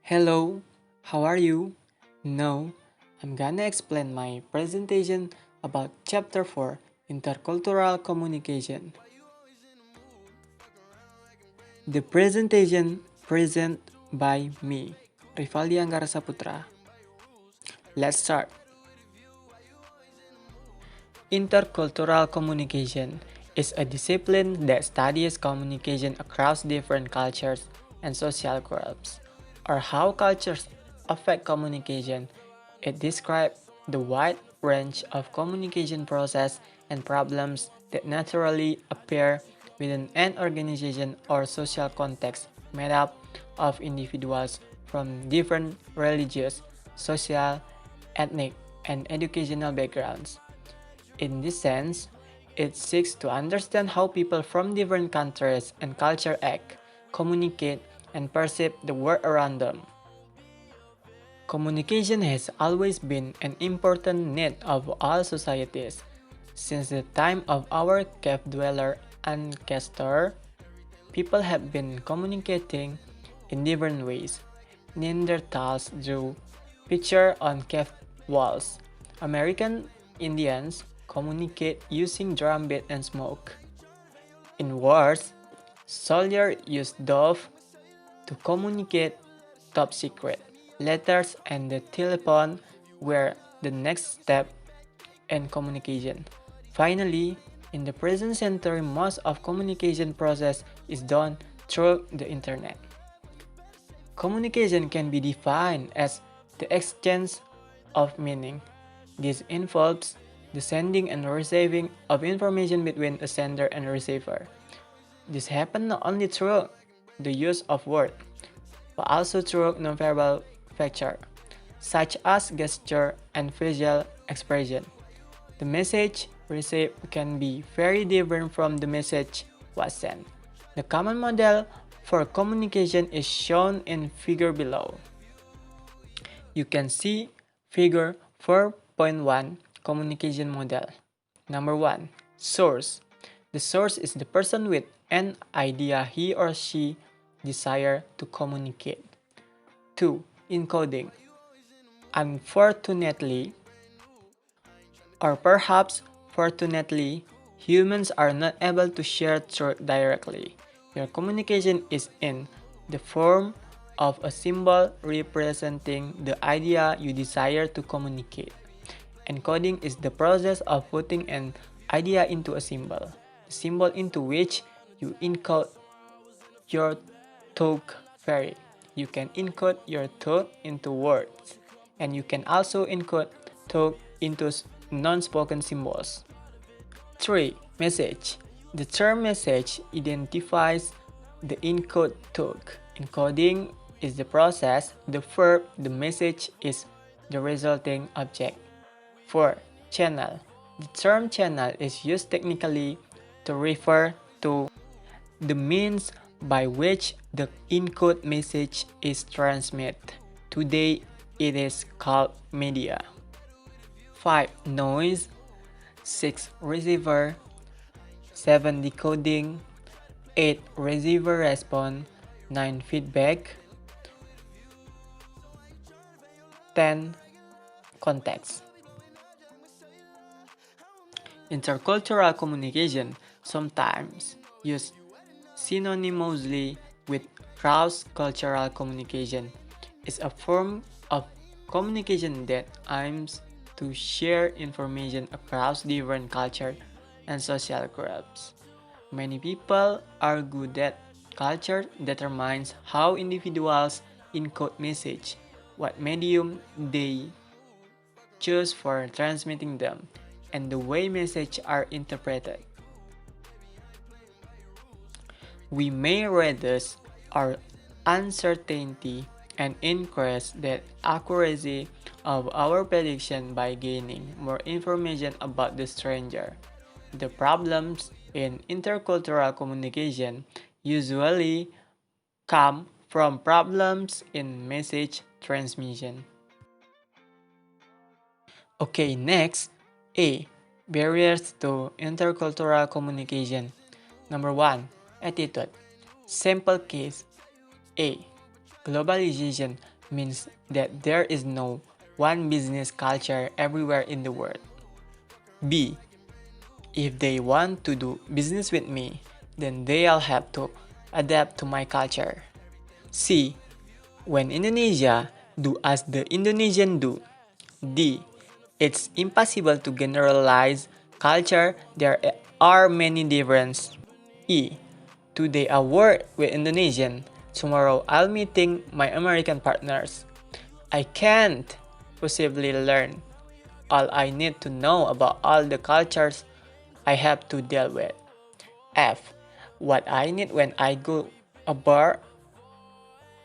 Hello, how are you? Now, I'm gonna explain my presentation about Chapter 4 Intercultural Communication. The presentation present by me, Rivaldi Anggara Saputra. Let's start. Intercultural communication is a discipline that studies communication across different cultures and social groups, or how cultures affect communication. It describes the wide range of communication process and problems that naturally appear within an organization or social context made up of individuals from different religious, social, ethnic, and educational backgrounds. In this sense, it seeks to understand how people from different countries and cultures act, communicate, and perceive the world around them. Communication has always been an important need of all societies. Since the time of our cave dweller ancestor, people have been communicating in different ways. Neanderthals drew pictures on cave walls. American Indians communicate using drum beat and smoke. In wars, soldiers used dove to communicate top secret. Letters and the telephone were the next step in communication. Finally, in the present century, most of communication process is done through the internet. Communication can be defined as the exchange of meaning. This involves the sending and receiving of information between a sender and a receiver. This happens not only through the use of words, but also through nonverbal factors, such as gesture and facial expression. The message received can be very different from the message was sent. The common model for communication is shown in figure below. You can see figure 4.1 communication model. Number 1. Source. The source is the person with an idea he or she desire to communicate. 2. Encoding. Unfortunately, or perhaps fortunately, humans are not able to share truth directly. Your communication is in the form of a symbol representing the idea you desire to communicate. Encoding is the process of putting an idea into a symbol, the symbol into which you encode your thought vary. You can encode your thought into words, and you can also encode thought into non-spoken symbols. 3. Message. The term message identifies the encoded thought. Encoding is the process, the verb, the message is the resulting object. 4. Channel. The term channel is used technically to refer to the means by which the encoded message is transmitted. Today, it is called media. 5. Noise. 6. Receiver. 7. Decoding. 8. Receiver response. 9. Feedback. 10. Context. Intercultural communication sometimes used synonymously with cross-cultural communication is a form of communication that aims to share information across different cultures and social groups. Many people argue that culture determines how individuals encode message, what medium they choose for transmitting them, and the way messages are interpreted. We may reduce our uncertainty and increase the accuracy of our prediction by gaining more information about the stranger. The problems in intercultural communication usually come from problems in message transmission. Okay, next, A. Barriers to intercultural communication. Number 1. Attitude. Sample case. A. Globalization means that there is no one business culture everywhere in the world. B. If they want to do business with me, then they'll have to adapt to my culture. C. When Indonesia do as the Indonesian do. D. It's impossible to generalize culture. There are many differences. E. Today I work with Indonesian. Tomorrow I'll meeting my American partners. I can't possibly learn all I need to know about all the cultures I have to deal with. F. What I need when I go abroad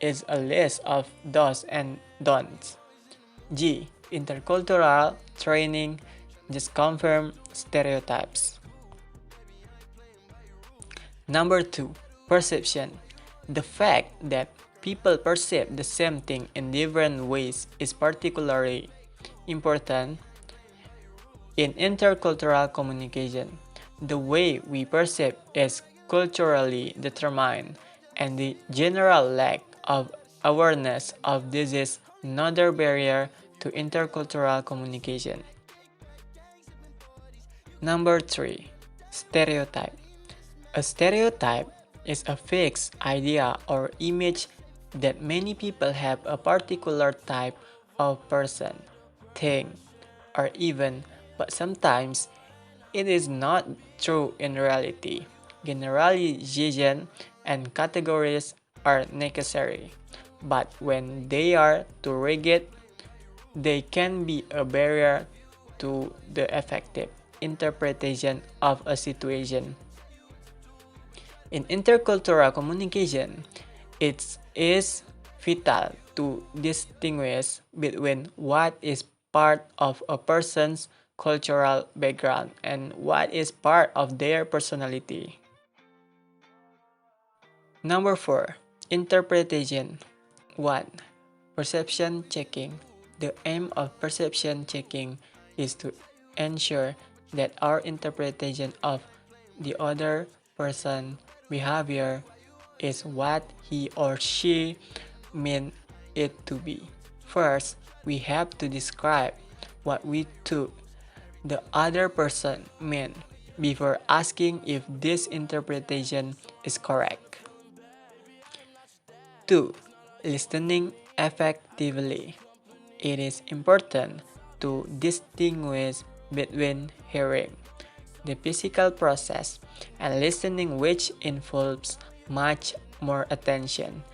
is a list of do's and don'ts. G. Intercultural training just confirm stereotypes. Number 2. Perception. The fact that people perceive the same thing in different ways is particularly important in intercultural communication. The way we perceive is culturally determined, and the general lack of awareness of this is another barrier to intercultural communication. Number 3. Stereotype. A stereotype is a fixed idea or image that many people have a particular type of person, thing, or even, but sometimes it is not true in reality. Generalization and categories are necessary, but when they are too rigid, they can be a barrier to the effective interpretation of a situation. In intercultural communication, it is vital to distinguish between what is part of a person's cultural background and what is part of their personality. Number 4. Interpretation. 1. Perception checking. The aim of perception checking is to ensure that our interpretation of the other person's behavior is what he or she meant it to be. First, we have to describe what we took the other person meant before asking if this interpretation is correct. 2. Listening effectively. It is important to distinguish between hearing, the physical process, and listening, which involves much more attention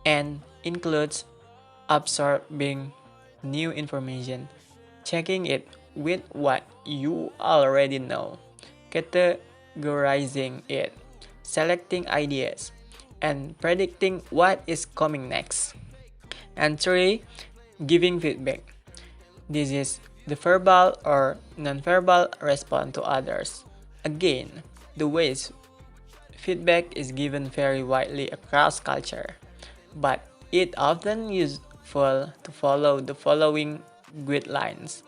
and includes absorbing new information, checking it with what you already know, categorizing it, selecting ideas, and predicting what is coming next. And 3. Giving feedback. This is the verbal or nonverbal response to others. Again, the ways feedback is given vary widely across culture, but it often useful to follow the following guidelines.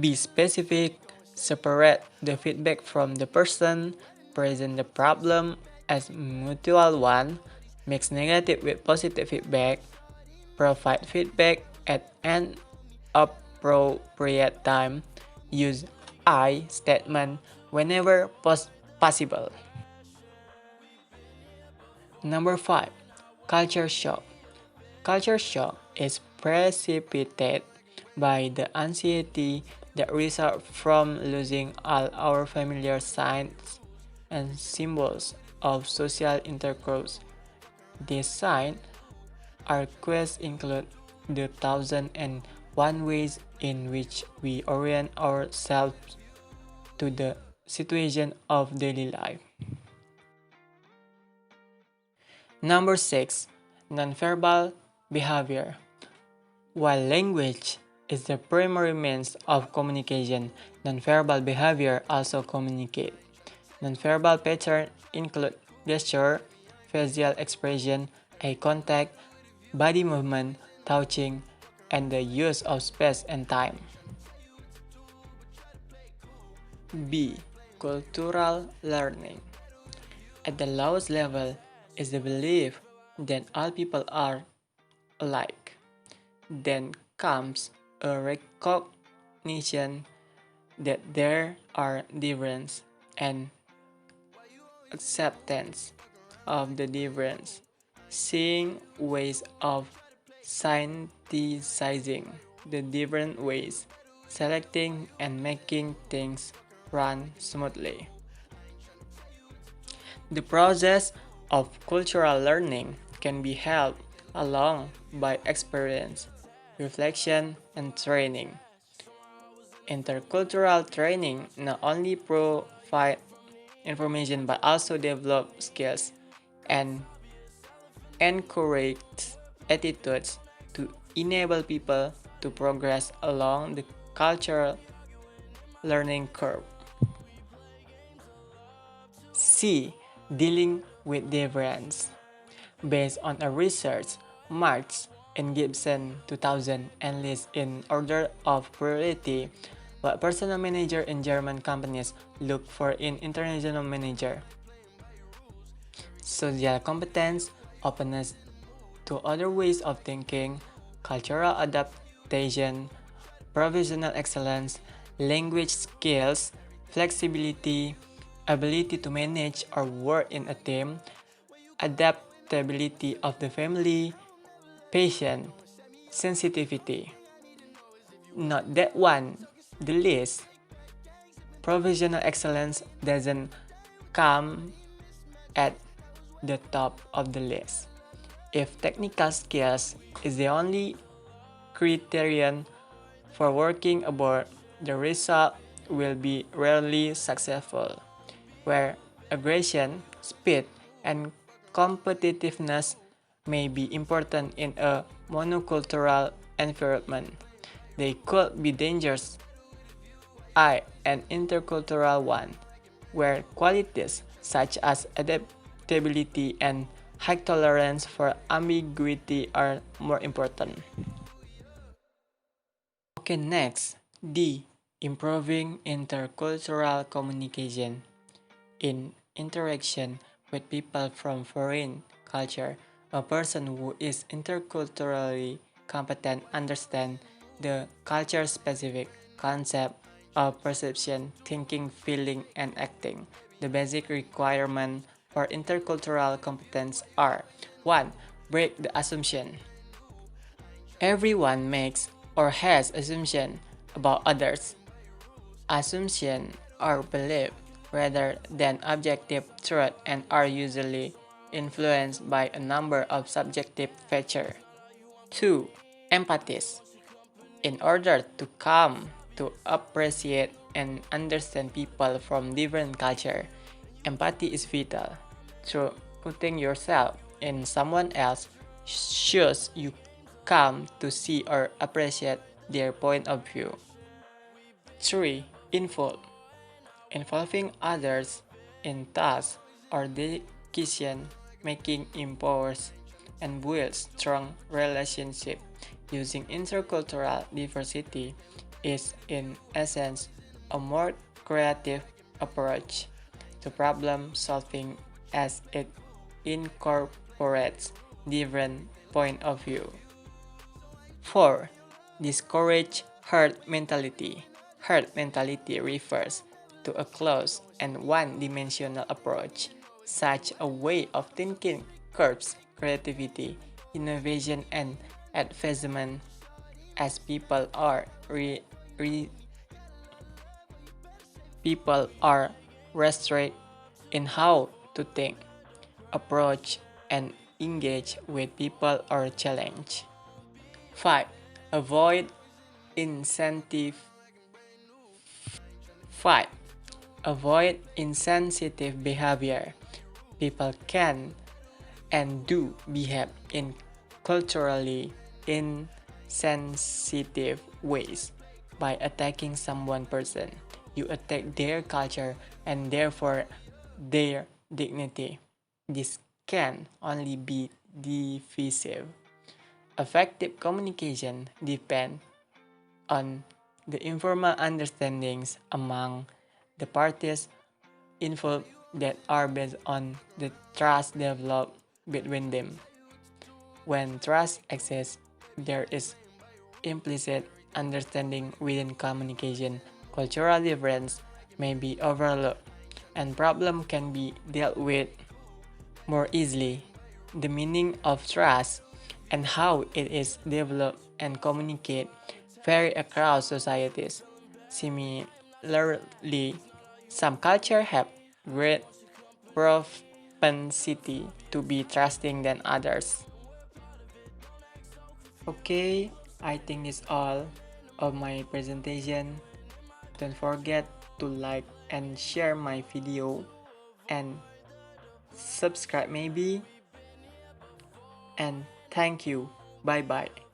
Be specific, separate the feedback from the person, present the problem as mutual one, mix negative with positive feedback, provide feedback at an appropriate time, use I statement whenever possible. Number 5. Culture shock. Culture shock is precipitated by the anxiety that results from losing all our familiar signs and symbols of social intercourse. These signs or quests include the 1001 ways in which we orient ourselves to the situation of daily life. Number 6. Nonverbal behavior. While language is the primary means of communication, nonverbal behavior also communicates. Nonverbal patterns include gesture, facial expression, eye contact, body movement, touching, and the use of space and time. B. Cultural learning. At the lowest level is the belief that all people are alike. Then comes a recognition that there are differences and acceptance of the difference, seeing ways of synthesizing the different ways, selecting and making things run smoothly. The process of cultural learning can be helped along by experience, reflection, and training. Intercultural training not only provide information but also develop skills and encourage attitudes to enable people to progress along the cultural learning curve. C. Dealing with difference. Based on a research, Marx and Gibson 2000 enlist in order of priority what personal manager in German companies look for in international manager. Social competence, openness to other ways of thinking, cultural adaptation, professional excellence, language skills, flexibility, ability to manage or work in a team, adaptability of the family, patience, sensitivity. Not that one, the list. Professional excellence doesn't come at the top of the list. If technical skills is the only criterion for working abroad, the result will be rarely successful, where aggression, speed, and competitiveness may be important in a monocultural environment. They could be dangerous an intercultural one, where qualities such as adaptability and high tolerance for ambiguity are more important. Okay, next, D. Improving intercultural communication. In interaction with people from foreign culture, a person who is interculturally competent understands the culture-specific concept of perception, thinking, feeling, and acting. The basic requirements for intercultural competence are 1. Break the assumption. Everyone makes or has assumptions about others. Assumptions are beliefs rather than objective truth and are usually influenced by a number of subjective factors. 2. Empathy. In order to come to appreciate and understand people from different cultures, empathy is vital. Through putting yourself in someone else's shoes, you come to see or appreciate their point of view. 3. Involving others in tasks or decision making empowers and builds strong relationships. Using intercultural diversity is in essence a more creative approach to problem solving as it incorporates different point of view. 4. Discourage herd mentality. Herd mentality refers to a closed and one-dimensional approach. Such a way of thinking curbs creativity, innovation, and advancement as people are restricted in how to think, approach, and engage with people or challenge. 5. Avoid incentive 5. Avoid insensitive behavior. People can and do behave in culturally insensitive ways. By attacking someone person, you attack their culture and therefore their dignity. This can only be divisive. Effective communication depends on the informal understandings among the parties involved that are based on the trust developed between them. When trust exists, there is implicit understanding within communication. Cultural difference may be overlooked, and problem can be dealt with more easily. The meaning of trust and how it is developed and communicated vary across societies. Similarly, some cultures have great propensity to be trusting than others. Okay, I think it's all of my presentation. Don't forget to like and share my video and subscribe maybe. And thank you. Bye bye.